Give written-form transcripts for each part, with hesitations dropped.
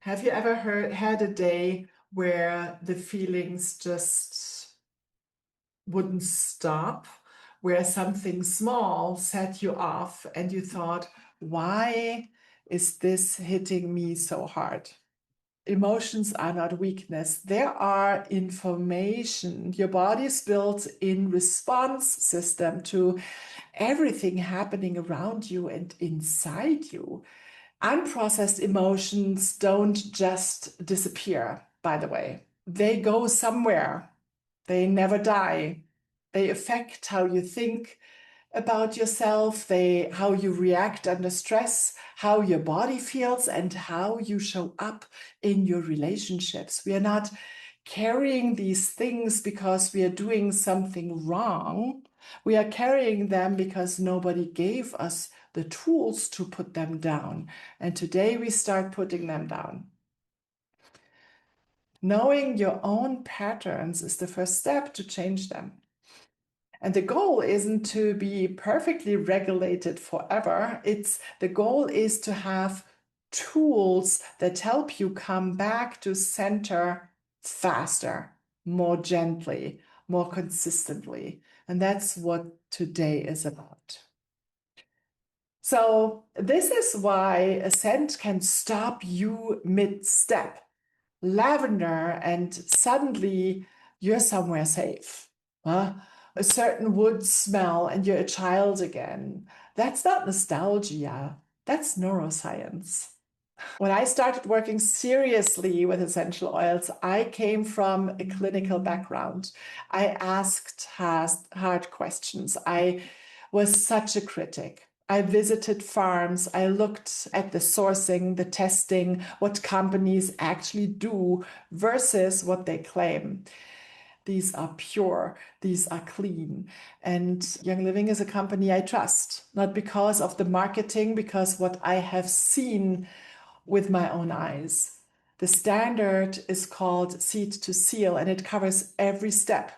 Have you ever had a day where the feelings just wouldn't stop, where something small set you off and you thought, why is this hitting me so hard? Emotions are not weakness, they are information. Your body's built in response system to everything happening around you and inside you. Unprocessed emotions don't just disappear, by the way. They go somewhere. They never die. They affect how you think about yourself, how you react under stress, how your body feels, and how you show up in your relationships. We are not carrying these things because we are doing something wrong. We are carrying them because nobody gave us the tools to put them down. And today we start putting them down. Knowing your own patterns is the first step to change them. And the goal isn't to be perfectly regulated forever. The goal is to have tools that help you come back to center faster, more gently, more consistently. And that's what today is about. So this is why a scent can stop you mid-step. Lavender, and suddenly you're somewhere safe. Huh? A certain wood smell and you're a child again. That's not nostalgia. That's neuroscience. When I started working seriously with essential oils, I came from a clinical background. I asked hard questions. I was such a critic. I visited farms. I looked at the sourcing, the testing, what companies actually do versus what they claim. These are pure, these are clean. And Young Living is a company I trust, not because of the marketing, because what I have seen with my own eyes. The standard is called Seed to Seal, and it covers every step.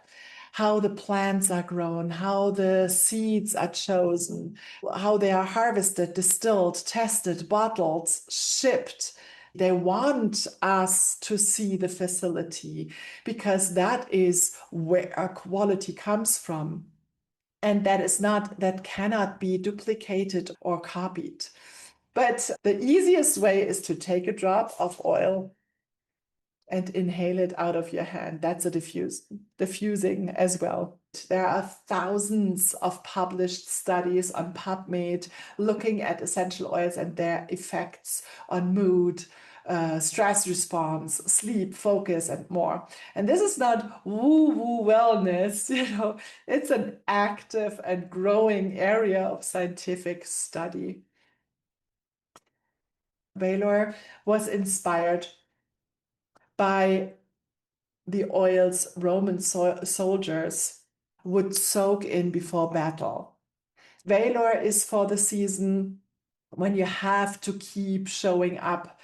How the plants are grown, how the seeds are chosen, how they are harvested, distilled, tested, bottled, shipped. They want us to see the facility because that is where our quality comes from. And that cannot be duplicated or copied. But the easiest way is to take a drop of oil and inhale it out of your hand. That's a diffusing as well. There are thousands of published studies on PubMed looking at essential oils and their effects on mood, stress response, sleep, focus, and more. And this is not woo-woo wellness, it's an active and growing area of scientific study. Valor was inspired by the oils Roman soldiers would soak in before battle. Valor is for the season when you have to keep showing up,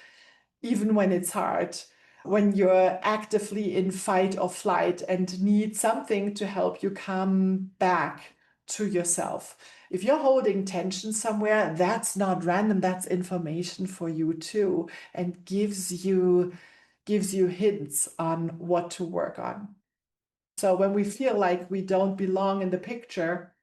even when it's hard, when you're actively in fight or flight and need something to help you come back to yourself. If you're holding tension somewhere, that's not random, that's information for you too, and gives you hints on what to work on. So when we feel like we don't belong in the picture,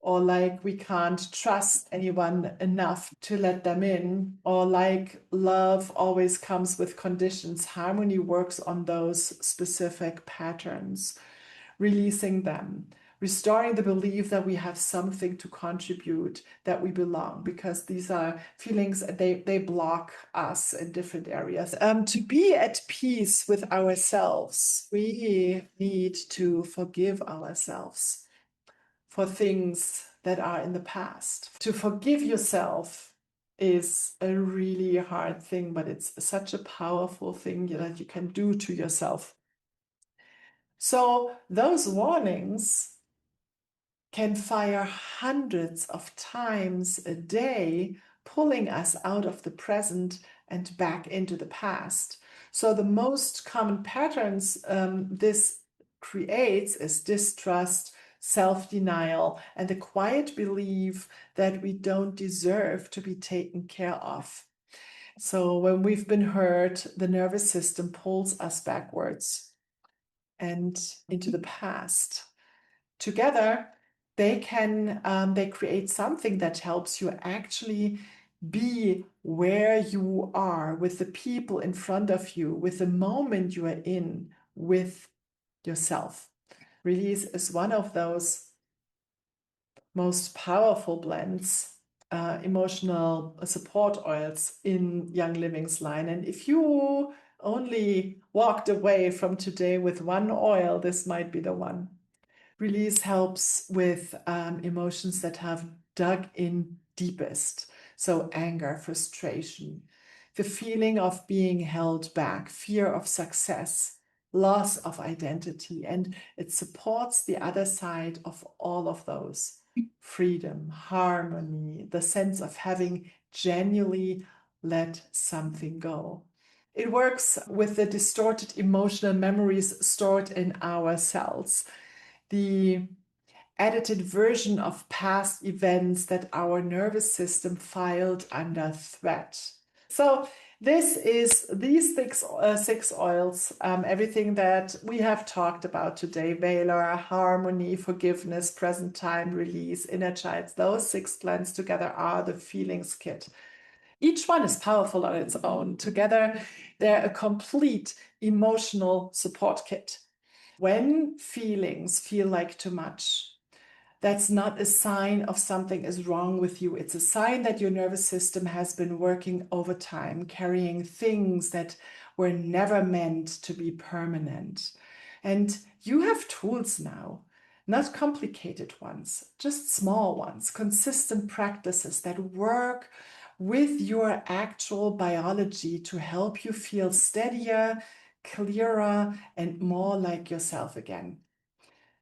or like we can't trust anyone enough to let them in, or like love always comes with conditions, harmony works on those specific patterns, releasing them, restoring the belief that we have something to contribute, that we belong, because these are feelings, they block us in different areas. To be at peace with ourselves, we need to forgive ourselves for things that are in the past. To forgive yourself is a really hard thing, but it's such a powerful thing that you can do to yourself. So those warnings can fire hundreds of times a day, pulling us out of the present and back into the past. So the most common patterns this creates is distrust, self-denial, and the quiet belief that we don't deserve to be taken care of. So when we've been hurt, the nervous system pulls us backwards and into the past. Together, they create something that helps you actually be where you are with the people in front of you, with the moment you are in with yourself. Release is one of those most powerful blends, emotional support oils in Young Living's line. And if you only walked away from today with one oil, this might be the one. Release helps with emotions that have dug in deepest. So anger, frustration, the feeling of being held back, fear of success, loss of identity. And it supports the other side of all of those: freedom, harmony, the sense of having genuinely let something go. It works with the distorted emotional memories stored in our cells, the edited version of past events that our nervous system filed under threat. So these six oils, everything that we have talked about today: Valor, harmony, forgiveness, present time, release, inner child. Those six blends together are the feelings kit. Each one is powerful on its own. Together, they're a complete emotional support kit. When feelings feel like too much, that's not a sign of something is wrong with you. It's a sign that your nervous system has been working overtime, carrying things that were never meant to be permanent. And you have tools now, not complicated ones, just small ones, consistent practices that work with your actual biology to help you feel steadier, clearer, and more like yourself again.